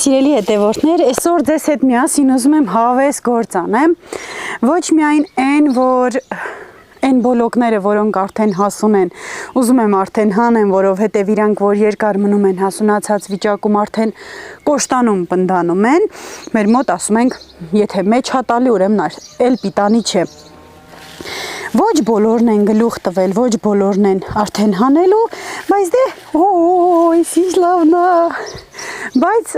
Սիրելի հետևորդներ, այսօր ձեզ հետ միասին ուզում եմ հավես գործ անեմ, ոչ միայն այն բոլոկները, որոնք արդեն հասուն են, ուզում եմ արդեն հանեմ, որովհետև իրանք, որ երկար մնում են հասունացած վիճակում, արդեն կոշտանում, պնդանում են, մեր մոտ ասում ենք, եթե մեջ հատալի, ուրեմն էլ պիտանի չէ։ Ոչ բոլորն են գլուխ տվել, ոչ բոլորն են արդեն հանելու, բայց դե, այս ինչ լավն է, բայց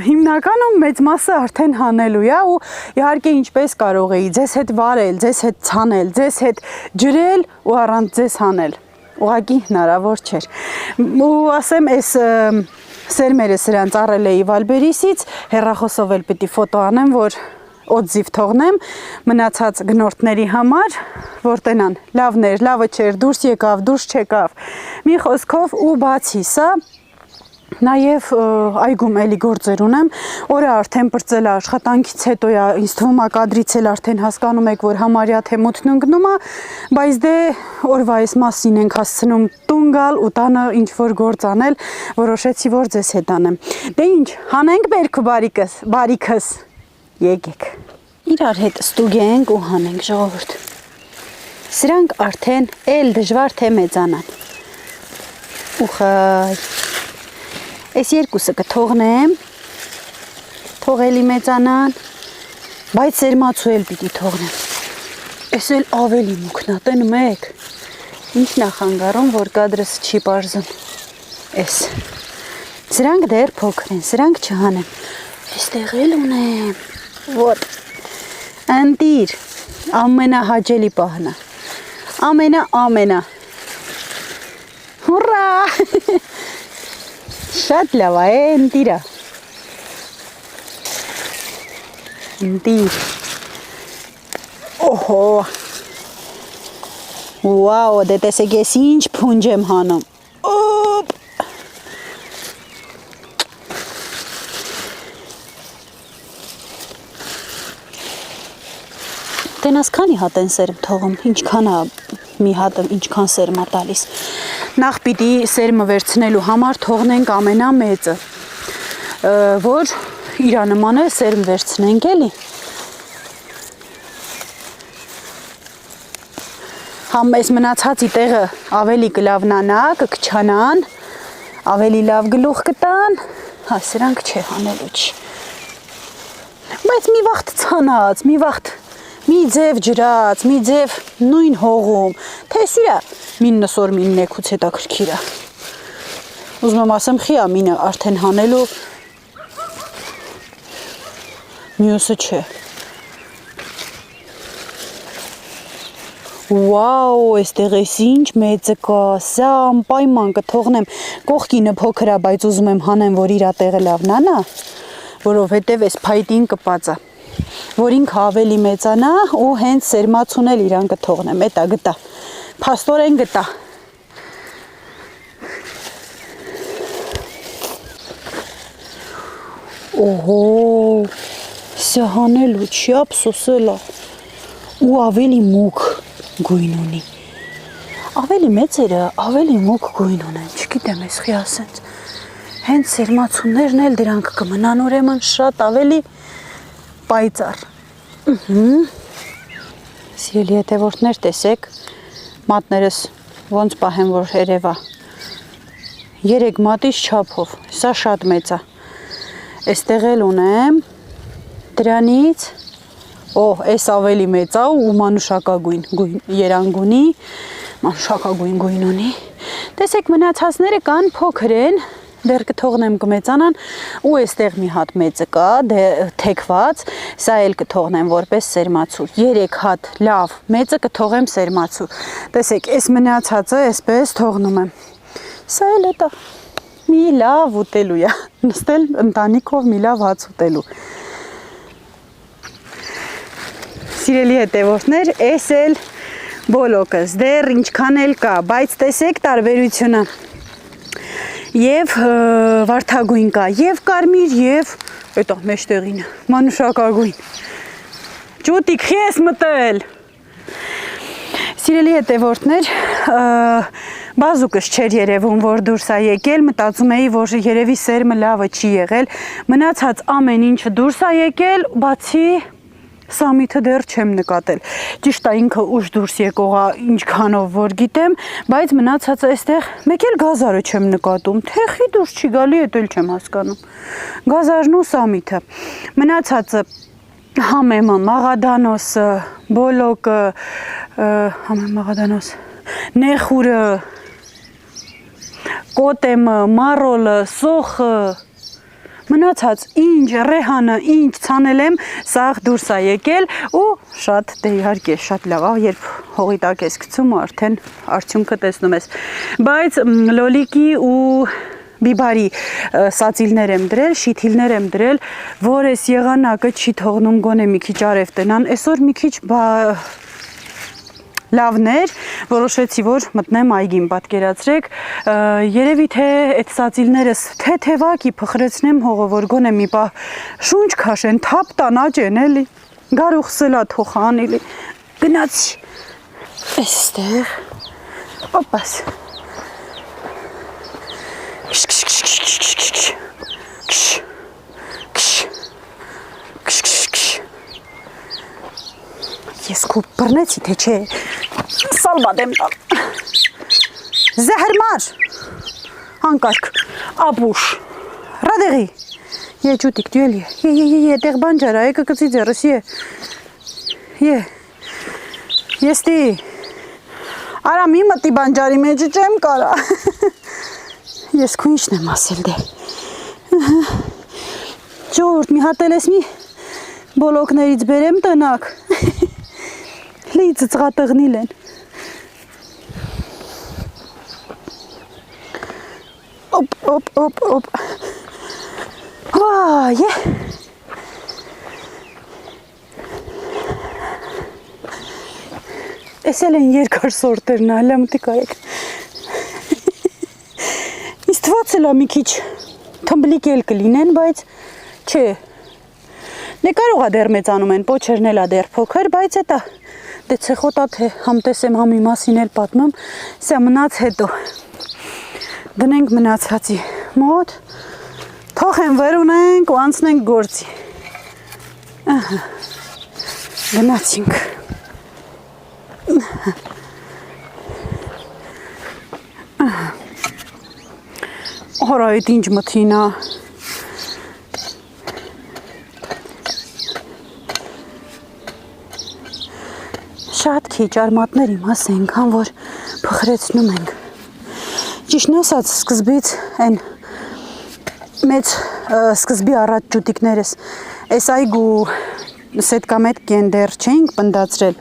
հիմնականում մեծ մասը արդեն հանելու է ու իհարկե ինչպես կարող էի ձեզ հետ վարել, ձեզ հետ ցանել, ձեզ հետ ջրել ու առանց ձեզ հանել, ուղղակի հնարավոր չէր։ Ու ասեմ, այս սերմերը սրան ծառել էի Վալբերիսից, հեռախոսով էլ պիտի ֆոտո անեմ, որ օձիվ թողնեմ մնացած գնորդների համար, որ տենան լավներ, լավը չէր, դուրս եկավ, դուրս չեկավ, մի խոսքով ու բացի սա, նաև այգում էլի գործեր ունեմ, օրը արդեն պրծել է աշխատանքից հետո է, ինձ թվում է կադրից էլ արդեն հասկանում եք, որ համարյա թե մութն ընկնում է, բայց դե օրվա այս մասին ենք հասցնում տուն գալ ու տանը ինչ-որ գործ անել, որոշեցի, որ ձեզ հետ անեմ։ Դե ինչ, հանենք բերք ու բարիքս, եկեք։ Իրար հետ ստուգենք ու հանենք ժողովուրդ։ Սրանք արդեն էլ դժվար թե մեծանան։ Ուխայ։ Այս երկուսը կթողնեմ, թողելի մեծանան, բայց սերմացու էլ պիտի թողնեմ։ Այս էլ ավելի մուքն է, տենում եք։ Ինչն է խանգարում, որ կադրս չի պարզում։ Այս։ Սրանք դեռ փոքր են, սրանք չհանեմ։ Այստեղ էլ ունեմ։ Вот, ընտիր, ամենահաճելի պահն է, ամենա, հուռա, շատ լավ է, ընտիրա, ընտիր, օհո, վաու, դե տեսեք ես ինչ փունջ եմ հանում, օպ, տենաս քանի հատ են սերմ թողում, ինչքան է մի հատը, ինչքան սերմ է տալիս։ Նախ պիտի սերմը վերցնելու համար թողնենք ամենամեծը, որ իրա նման է սերմ վերցնենք էլի։ Համ այս մնացածի տեղը ավելի կլավնանա, կքչանան, ավելի լավ գլուխ կտան, հա սրանք չէ հանելու չի։ Բայց մի վաղտ ցանած, մի վաղտ մի ձև ջրած, մի ձև նույն հողում, թե սյուրա մին նսոր մին նեքուց հետաքրքիր է։ Ուզում եմ ասեմ խի ամինը արդեն հանելու մյուսը չէ։ Վաու, այստեղ էս ինչ մեծը կա, սա անպայման կթողնեմ, կողքինը փոքր է, բայց ուզում եմ հանեմ, որ իրա տեղը լավնանա, որովհետև այս փայտին կպած է, որ ինքը ավելի մեծանա ու հենց սերմացուն էլ իրան կթողնեմ, էտա գտա, փաստորեն գտա։ Օհո, սա հանելու չի ափսոսել է ու ավելի մուգ գույն ունի։ Ավելի մեծերը, ավելի մուգ գույն ունեն, չգիտեմ ես խի ասենց, հենց սերմացուններն էլ դրանք կմնան ուրեմն շատ ավելի պայծառ։ Սիրելի հետևորդներ, տեսեք, մատներս ոնց պահեմ, որ երևա։ 3 մատից չափով, սա շատ մեծ է։ Այստեղ էլ ունեմ դրանից, այս ավելի մեծ է ու մանուշակագույն երանգ ունի, մանուշակագույն գույն ունի։ Տեսեք, մնացածները կան փոքր են, դեռ կթողնեմ կմեծանան ու այստեղ մի հատ մեծը կա, թեքված, սա էլ կթողնեմ որպես սերմացու, 3 հատ լավ մեծը կթողեմ սերմացու, տեսեք, այս մնացածը այսպես թողնում եմ, սա էլ էտա, մի լավ ուտելու է, նստել ընտանիքով մի լավ հաց ուտելու, սիրելի հետևորդներ, այս էլ բոլոկս, դեռ ինչքան էլ կա, բայց տեսեք տարբերությունը, և վարդագույն կա, և կարմիր, և էտա մեջտեղինը, մանուշակագույն, ճուտիկ խի ես մտել, Սիրելի հետևորդներ, բազուկս չէր երևում, որ դուրս է եկել, մտածում էի, որ երևի սերմը լավը չի եղել, մնացած ամեն ինչը դուրս է եկել, բացի Սամիթը դեռ չեմ նկատել, ճիշտ է ինքը ուշ դուրս եկողա ինչքանով որ գիտեմ, բայց մնացածը այստեղ մեկ էլ գազարը չեմ նկատում, թեխի դուրս չի գալի, էդ էլ չեմ հասկանում, գազարն ու Սամիթը, մնացածը համեմը, մաղադանոսը, բոլոկը, մաղադանոս, նեխուրը, կոտեմը, մարոլը, սոխը, մնացած ինչ, ռեհանը, ինչ ցանել եմ, սաղ դուրս է եկել ու շատ դե իհարկե շատ լավ է, երբ հողի տակ ես գցում ու արդեն արդյունքը տեսնում ես։ Բայց լոլիկի ու բիբարի սածիլներ եմ դրել, շիթիլներ եմ դրել, որ այս եղանակը չի թողնում գոնե մի քիչ արև տնան, այսօր մի քիչ լավներ, որոշեցի, որ մտնեմ այգին, պատկերացրեք, երևի թե այդ սածիլներս թեթևակի փխրեցնեմ հողը, որ գոնե մի պահ շունչ քաշեն, թափ տան աճեն էլի, գարուխ սլատ հոխան էլի, գնացի, այստեղ, օպաս, ես քու բռնեցի, թե չէ, սալբատ եմ տալ, զահրմար, հանկարք, ապուշ, ռադեղի, ջուտիկ, դու էլի, տեղ բանջարա, եկը կծի ձերս, եստի, արա մի մտի բանջարի մեջը չեմ կարա, ես քու ինչն եմ ասել դե, ժողորդ մի հատել ես մի բոլոկներից բերեմ տնակ, լի ծծղատղնիլ են, օպ, այ, ես էլ են երկար սորտերն ալա մտի կարեք, իս թվացել է մի քիչ թմբլիկ էլ կլինեն, բայց չէ, նե կարող է դեր մեծանում են, պոչերն էլ է դեր փոքր, բայց էտա, դե ցեխոտա թե համտեսեմ համի մասին էլ պատմում, սա մնաց հետո, դնենք մնացածի մոտ, թողեմ վեր ունենք ու անցնենք գործի, գնացինք, հորա էտ ինչ մթինա, շատ քիչ արմատներ իմաս ենքան, որ փխրեցնում ենք, ճիշտն ասած սկզբից են մեծ սկզբի առաջ ջուտիկներս, այս այգու սետկամետ կենդեր չենք պնդացրել,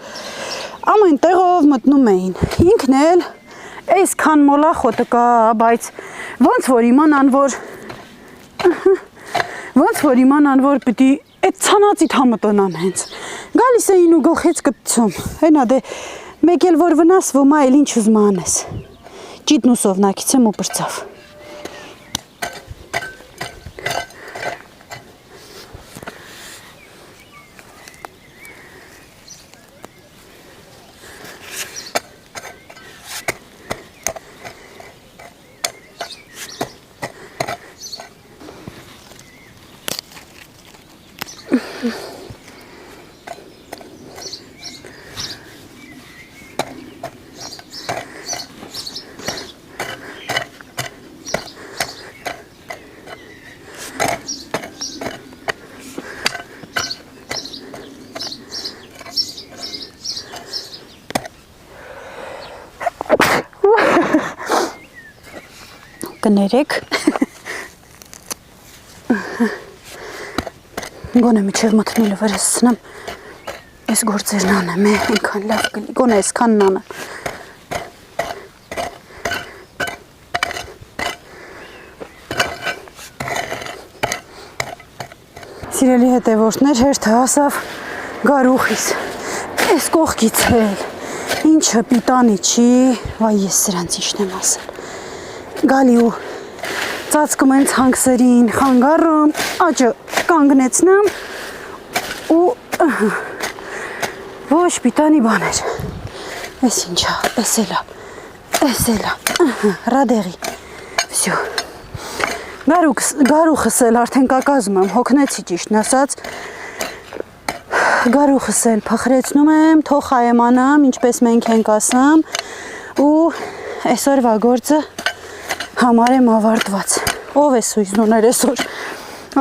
ամեն տեղով մտնում էին, ինքն էլ այս քան մոլախոտը կա, բայց ոնց որ իմանան, որ պիտի այդ ցանածիտ համտոնան հենց, գալիս էին ու գլխից կպցում, հենա դե մեկ էլ որ վնասվում այլ ինչ ուզում անես, ճիտնու սովնակից եմ ու պրծավ, կներեք, գոնե միջև մտնելը վրեսցնեմ, ես գործերն անեմ, ինքան լավ կլի, գոնե ես կանն անեմ, սիրելի հետևորդներ, հերթը ասավ գարուխիս, ես կողքից էլ, ինչը պիտանի չի, վայ ես սրանց ինչն եմ ասել, գալի ու ծածկում են ցանքսերին, խանգարում, աճը կանգնեցնեմ ու ոչ պիտանի բաներ, Էս ինչա, էս էլա, ռադեղի, վսյո, գարուխս էլ արդեն կակազում եմ, հոգնեցի ճիշտն ասած, գարուխս էլ փխրեցնում եմ, թոխա եմ անամ, ինչպես մենք ենք ասամ, ու այսօրվա գործը համար եմ ավարտված, ով է սույզնուներ այսօր,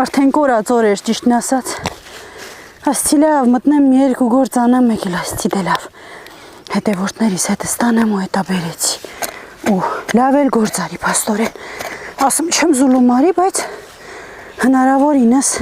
արդեն կորած օր էր ճիշտն ասած, ասցի լավ մտնեմ մի երկու գործ անեմ, մեկ էլ ասցի դե լավ, հետևորդներիս հետը ստանեմ ու հետա բերեցի ու լավ էլ գործ արի փաստորեն ասում չեմ զուլում արի բայց հնարավորինս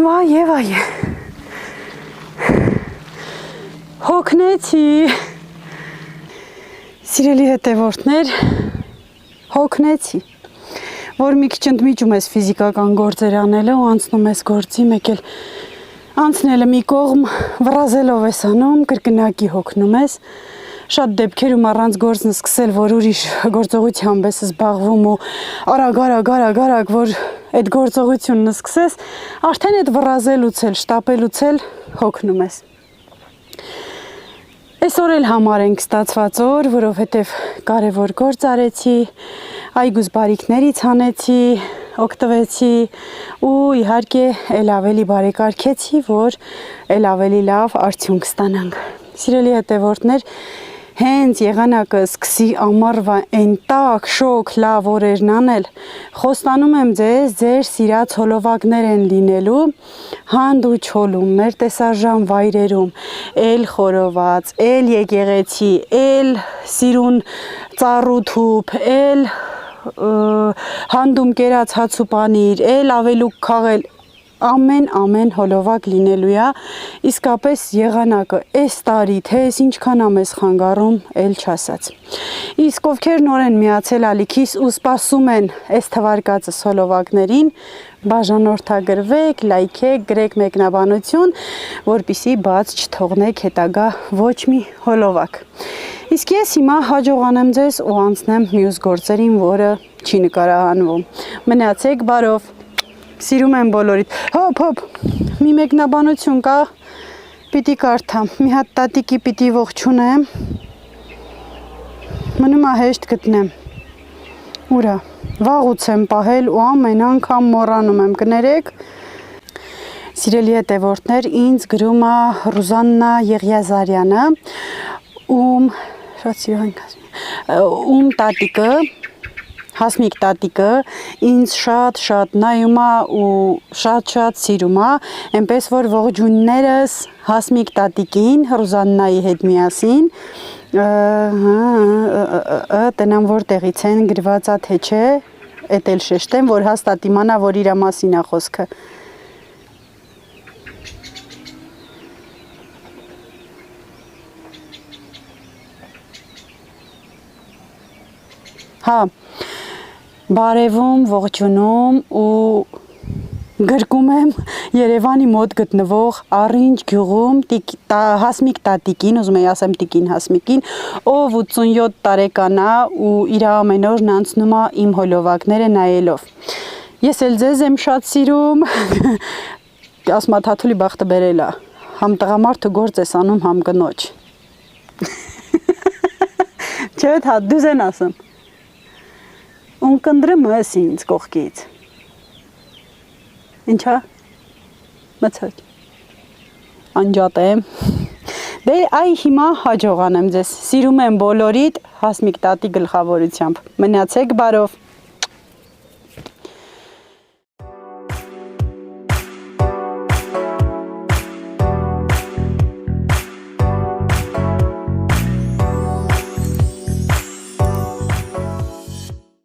Վայ է, հոգնեցի, սիրելի հետևորդներ, հոգնեցի, որ մի քիչ ընդմիջում ես ֆիզիկական գործեր անելը ու անցնում ես գործի, մեկ էլ անցնելը մի կողմ վրազելով ես անում, կրկնակի հոգնում ես, շատ դեպքերում առանց գործն սկսել, որ ուրիշ գործողությամբ ես զբաղվում ու արագ, որ այդ գործողությունն սկսես, արդեն այդ վրազելուց էլ, շտապելուց էլ հոգնում ես։ Այսօր էլ համար ենք ստացված օր, որովհետև կարևոր գործ արեցի, այգուս բարիքներից հանեցի, օգտվեցի ու իհարկե էլ ավելի բարեկարգեցի, որ էլ ավելի լավ արդյունք ստանանք։ Սիրելի հետևորդներ, հենց եղանակը սկսի ամառվա այն տաք, շոգ, լավ օրերն անել, խոստանում եմ ձեզ, ձեր սիրած հոլովակներ են լինելու, հանդ ու չոլում, մեր տեսարժան վայրերում, էլ խորոված, էլ եկեղեցի, էլ սիրուն ծառու թուփ, էլ հանդում կերած հաց ու պանիր, էլ ավելուկ քաղել, ամեն հոլովակ լինելու է, իսկապես եղանակը այս տարի, թե այս ինչքան ամես խանգարում, էլ չասած։ Իսկ ովքեր նոր են միացել ալիքիս ու սպասում են այս թվարկածս հոլովակներին, բաժանորդագրվեք, լայքեք, գրեք մեկնաբանություն, որպեսզի բաց չթողնեք հետագա ոչ մի հոլովակ։ Իսկ ես հիմա հաջողանեմ ձեզ ու անցնեմ մյուս գործերին, որը չի նկարահանվում։ Մնացեք բարով։ Սիրում եմ բոլորիդ, հոպ, մի մեկնաբանություն կա, պիտի կարդամ, մի հատ տատիկի պիտի ողջունեմ, մնում է հեշտ գտնեմ, ուրա, վաղուց եմ պահել ու ամեն անգամ մոռանում եմ, կներեք, սիրելի հետևորդներ, ինձ գրում է Ռուզաննա Եղիազարյանը, ում տատիկը, Հասմիկ տատիկը ինձ շատ նայում է ու շատ սիրում է, այնպես որ ողջույններս Հասմիկ տատիկին, Ռուզաննայի հետ միասին, տնամ որտեղից են գրված է թե չէ, էդ էլ շեշտեմ, որ հաստատ իմանա, որ իրա մասին է խոսքը։ Հա, բարևում, ողջունում ու գրկում եմ Երևանի մոտ գտնվող Առինջ գյուղում Հասմիկ տատիկին, ուզում եի ասեմ տիկին Հասմիկին, ով 87 տարեկան է ու իր ամեն օրն անցնում է իմ հոլովակները նայելով։ Ես էլ ձեզ եմ շատ սիրում, ասում է Թաթուլի բախտը բերել է, համ տղամարդը գործ ես անում, համ կնոջ։ Չէ՞ հա դուզ են ասում։ Ունկնդրում ես ինձ կողքից։ Ինչա։ Մցակ։ Անջատ եմ։ Դե այ հիմա հաջողանեմ ձեզ։ Սիրում եմ բոլորիդ Հասմիկ տատի գլխավորությամբ։ Մնացեք բարով։